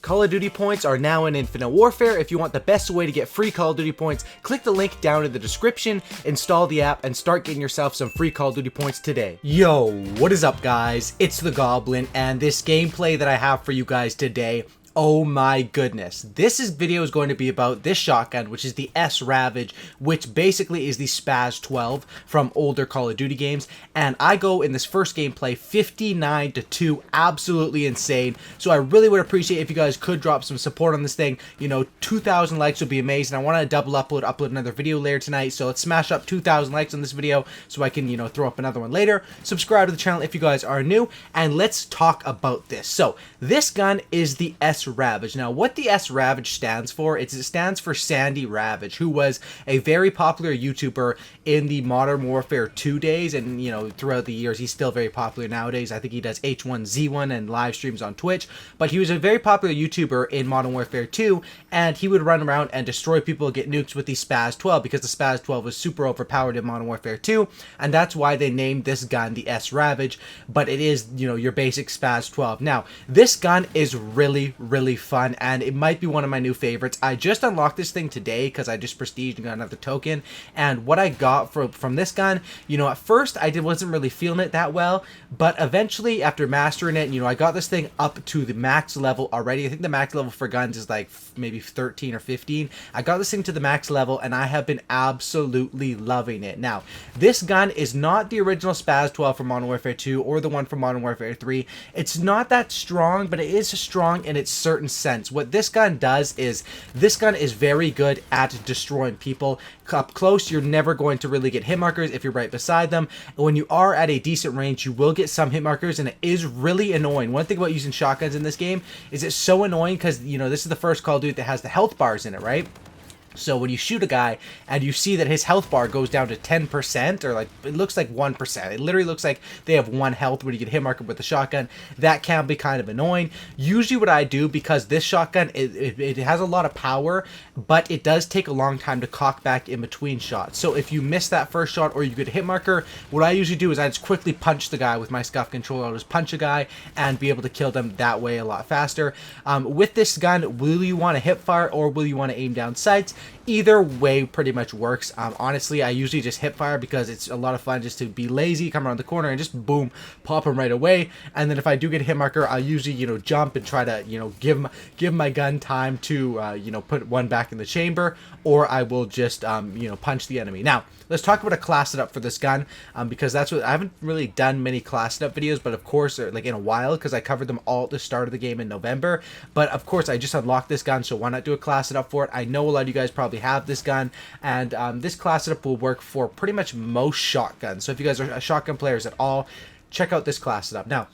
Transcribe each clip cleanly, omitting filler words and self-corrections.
Call of Duty points are now in Infinite Warfare. If you want the best way to get free Call of Duty points, click the link down in the description, install the app, and start getting yourself some free Call of Duty points today. Yo, what is up guys? It's the Goblin, and this gameplay that I have for you guys today, oh my goodness. This video is going to be about this shotgun, which is the S-Ravage, which basically is the Spaz 12 from older Call of Duty games. And I go in this first gameplay 59-2, absolutely insane. So I really would appreciate if you guys could drop some support on this thing. You know, 2,000 likes would be amazing. I want to double upload another video later tonight. So let's smash up 2,000 likes on this video so I can, you know, throw up another one later. Subscribe to the channel if you guys are new, and let's talk about this. So this gun is the S-Ravage. Now, what the S-Ravage stands for is it stands for Sandy Ravage, who was a very popular YouTuber in the Modern Warfare 2 days, and you know, throughout the years he's still very popular nowadays. I think he does H1Z1 and live streams on Twitch, but he was a very popular YouTuber in Modern Warfare 2, and he would run around and destroy people and get nukes with the Spaz 12 because the Spaz 12 was super overpowered in Modern Warfare 2, and that's why they named this gun the S-Ravage. But it is, you know, your basic Spaz 12. Now, this gun is really fun, and it might be one of my new favorites. I just unlocked this thing today because I just prestiged and got another token, and what I got from this gun, you know, at first I wasn't really feeling it that well, but eventually after mastering it, you know, I got this thing up to the max level already. I think the max level for guns is like maybe 13 or 15. I got this thing to the max level, and I have been absolutely loving it. Now, this gun is not the original Spaz 12 from Modern Warfare 2 or the one from Modern Warfare 3. It's not that strong, but it is strong in its certain sense. What this gun does is, this gun is very good at destroying people. Up close, you're never going to really get hit markers if you're right beside them. And when you are at a decent range, you will get some hit markers, and it is really annoying. One thing about using shotguns in this game is it's so annoying because, you know, this is the first Call of Duty that has the health bars in it, right? So when you shoot a guy and you see that his health bar goes down to 10%, or like, it looks like 1%. It literally looks like they have 1 health when you get hit marker with the shotgun. That can be kind of annoying. Usually what I do, because this shotgun, it has a lot of power, but it does take a long time to cock back in between shots. So if you miss that first shot or you get a hit marker, what I usually do is I just quickly punch the guy with my scuff controller. I'll just punch a guy and be able to kill them that way a lot faster. With this gun, will you want to hip fire or will you want to aim down sights? Either way pretty much works. Honestly, I usually just hip fire because it's a lot of fun just to be lazy, come around the corner and just boom, pop them right away. And then if I do get a hit marker, I'll usually, you know, jump and try to, you know, give my gun time to, you know, put one back in the chamber, or I will just, you know, punch the enemy. Now, let's talk about a class setup for this gun, because that's what I haven't really done many class setup videos, but of course, like in a while, because I covered them all at the start of the game in November. But of course, I just unlocked this gun, so why not do a class setup for it? I know a lot of you guys probably have this gun, and this class setup will work for pretty much most shotguns. So if you guys are shotgun players at all, check out this class setup. Now,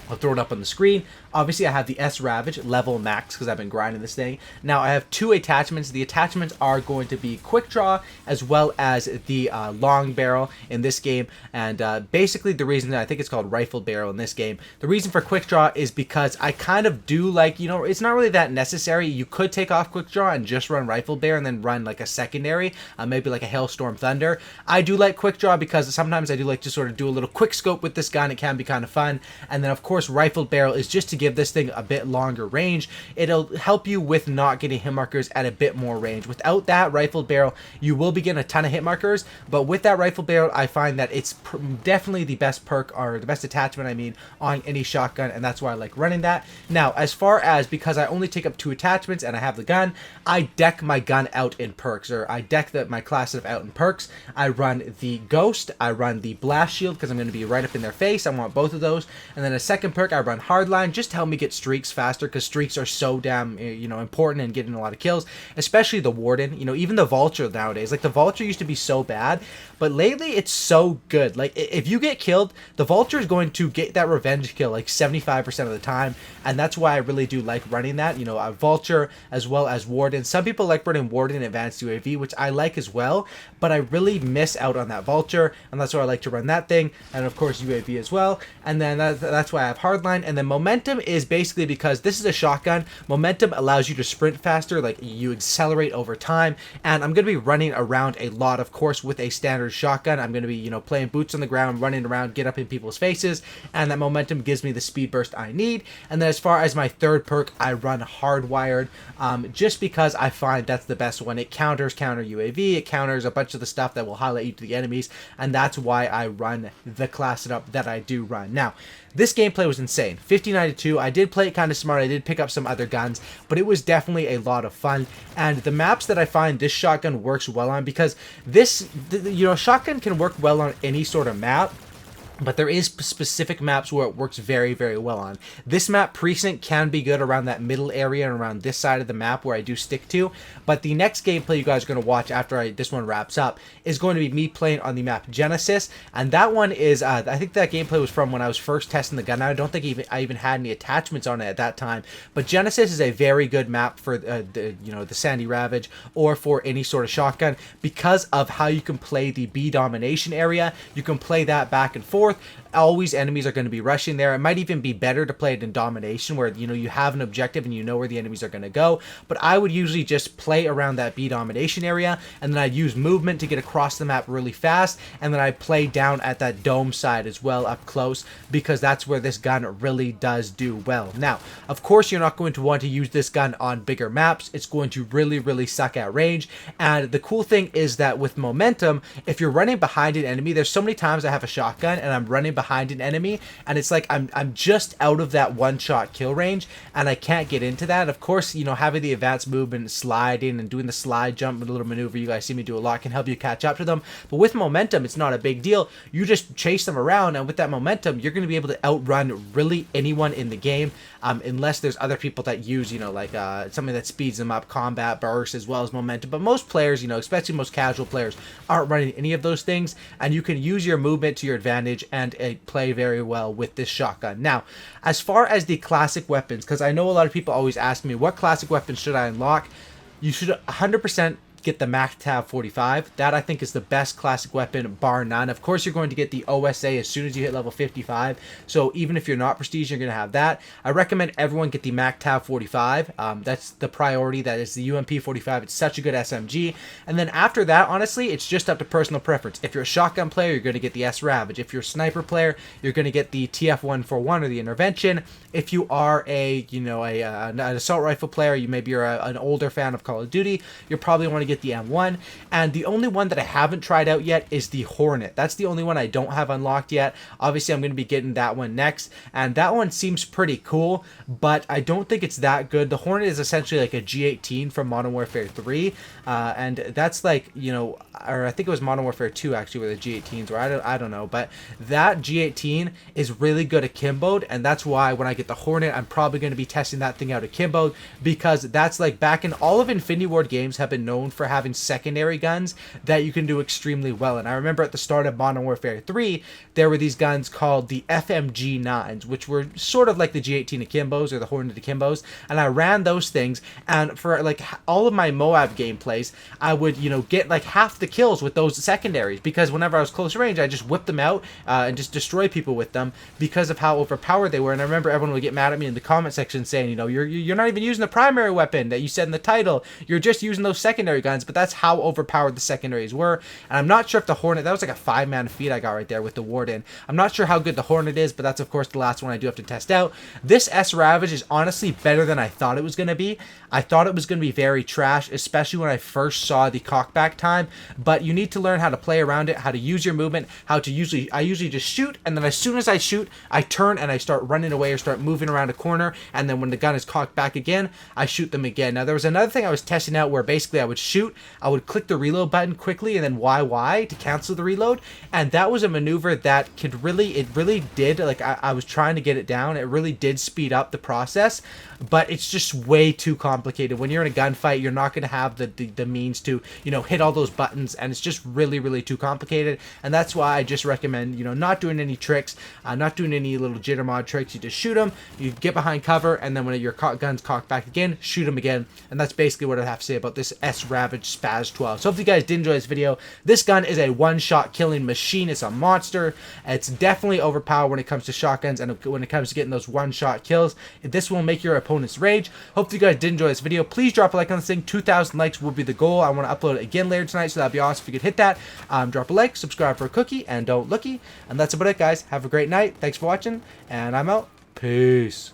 I'll throw it up on the screen. Obviously, I have the S-Ravage level max because I've been grinding this thing. Now, I have 2 attachments. The attachments are going to be quick draw as well as the long barrel in this game. And basically, the reason that I think it's called rifle barrel in this game, the reason for quick draw is because I kind of do like, you know, it's not really that necessary. You could take off quick draw and just run rifle barrel and then run like a secondary, maybe like a Hailstorm Thunder. I do like quick draw because sometimes I do like to sort of do a little quick scope with this gun. It can be kind of fun. And then, of course, rifle barrel is just to give this thing a bit longer range. It'll help you with not getting hit markers at a bit more range. Without that rifle barrel, you will be getting a ton of hit markers, but with that rifle barrel, I find that it's definitely the best perk, or the best attachment, I mean, on any shotgun, and that's why I like running that. Now, as far as, because I only take up 2 attachments and I have the gun, I deck my gun out in perks, or I deck my class setup out in perks. I run the Ghost, I run the Blast Shield because I'm going to be right up in their face. I want both of those. And then a second perk, I run Hardline just to help me get streaks faster, because streaks are so damn, you know, important in getting a lot of kills, especially the Warden. You know, even the Vulture nowadays, like the Vulture used to be so bad, but lately it's so good. Like if you get killed, the Vulture is going to get that revenge kill like 75% of the time, and that's why I really do like running that. You know, a Vulture as well as Warden. Some people like running Warden Advanced UAV, which I like as well, but I really miss out on that Vulture, and that's why I like to run that thing, and of course UAV as well. And then that's why I have hardline, and then momentum is basically because this is a shotgun. Momentum allows you to sprint faster, like you accelerate over time, and I'm going to be running around a lot, of course, with a standard shotgun. I'm going to be, you know, playing boots on the ground, running around, get up in people's faces, and that momentum gives me the speed burst I need. And then as far as my third perk, I run hardwired, just because I find that's the best one. It counters counter UAV, it counters a bunch of the stuff that will highlight you to the enemies, and that's why I run the class setup that I do run. Now, this gameplay was insane. 59-2. I did play it kind of smart. I did pick up some other guns, but it was definitely a lot of fun. And the maps that I find this shotgun works well on, because this, you know, shotgun can work well on any sort of map, but there is specific maps where it works very, very well on. This map, Precinct, can be good around that middle area and around this side of the map where I do stick to. But the next gameplay you guys are going to watch after this one wraps up is going to be me playing on the map Genesis. And that one is, I think that gameplay was from when I was first testing the gun. I don't think I even had any attachments on it at that time. But Genesis is a very good map for the Sandy Ravage or for any sort of shotgun, because of how you can play the B domination area. You can play that back and forth. Always enemies are going to be rushing there. It might even be better to play it in domination, where, you know, you have an objective and you know where the enemies are going to go. But I would usually just play around that B domination area, and then I'd use movement to get across the map really fast, and then I'd play down at that dome side as well, up close, because that's where this gun really does do well. Now, of course, you're not going to want to use this gun on bigger maps. It's going to really, really suck at range. And the cool thing is that with momentum, if you're running behind an enemy, there's so many times I have a shotgun and I'm running behind an enemy, and it's like I'm just out of that one-shot kill range, and I can't get into that. Of course, you know, having the advanced movement, sliding and doing the slide jump, a little maneuver you guys see me do a lot, can help you catch up to them. But with momentum, it's not a big deal. You just chase them around, and with that momentum, you're going to be able to outrun really anyone in the game, unless there's other people that use, you know, like something that speeds them up, combat burst as well as momentum. But most players, you know, especially most casual players, aren't running any of those things, and you can use your movement to your advantage and play very well with this shotgun. Now, as far as the classic weapons, because I know a lot of people always ask me, what classic weapons should I unlock? You should 100% get the MacTav 45. That, I think, is the best classic weapon, bar none. Of course, you're going to get the OSA as soon as you hit level 55, so even if you're not prestige, you're going to have that. I recommend everyone get the MacTav 45. That's the priority. That is the UMP 45. It's such a good SMG. And then after that, honestly, it's just up to personal preference. If you're a shotgun player, you're going to get the S-Ravage. If you're a sniper player, you're going to get the TF141 or the Intervention. If you are an assault rifle player, maybe you're an older fan of Call of Duty, you probably want to get the M1. And the only one that I haven't tried out yet is the Hornet. That's the only one I don't have unlocked yet. Obviously, I'm going to be getting that one next, and that one seems pretty cool, but I don't think it's that good. The Hornet is essentially like a G18 from Modern Warfare 3, and that's like, you know, or I think it was Modern Warfare 2 actually where the G18s were. I don't know, but that G18 is really good akimboed, and that's why when I get the Hornet, I'm probably going to be testing that thing out akimboed, because that's like, back in all of Infinity Ward games have been known for having secondary guns that you can do extremely well. And I remember at the start of Modern Warfare 3, there were these guns called the FMG9s, which were sort of like the G18 akimbos or the Hornet akimbos, and I ran those things, and for like all of my Moab gameplays, I would, you know, get like half the kills with those secondaries, because whenever I was close range, I just whipped them out and just destroy people with them because of how overpowered they were. And I remember everyone would get mad at me in the comment section saying, you know, you're not even using the primary weapon that you said in the title, you're just using those secondary guns. But that's how overpowered the secondaries were. And I'm not sure if the Hornet, that was like a 5-man feat I got right there with the Warden. I'm not sure how good the Hornet is, but that's of course the last one I do have to test out. This S-Ravage is honestly better than I thought it was going to be. I thought it was going to be very trash, especially when I first saw the cockback time, but you need to learn how to play around it, how to use your movement, I usually just shoot, and then as soon as I shoot, I turn and I start running away or start moving around a corner, and then when the gun is cocked back again, I shoot them again. Now, there was another thing I was testing out where basically I would shoot, I would click the reload button quickly and then YY to cancel the reload, and that was a maneuver that it really did, like I was trying to get it down, it really did speed up the process, but it's just way too complicated. When you're in a gunfight, you're not going to have the means to, you know, hit all those buttons, and it's just really too complicated. And that's why I just recommend, you know, not doing any tricks, not doing any little jitter mod tricks. You just shoot them, you get behind cover, and then when your gun's cocked back again, shoot them again. And that's basically what I have to say about this S-Ravage S-Ravage Spaz 12. So if you guys did enjoy this video, this gun is a one-shot killing machine. It's a monster. It's definitely overpowered when it comes to shotguns and when it comes to getting those one-shot kills. This will make your opponents rage. Hope you guys did enjoy this video. Please drop a like on this thing. 2,000 likes will be the goal. I want to upload it again later tonight, so that'd be awesome if you could hit that. Drop a like, subscribe for a cookie, and don't looky. And that's about it, guys. Have a great night. Thanks for watching, and I'm out. Peace.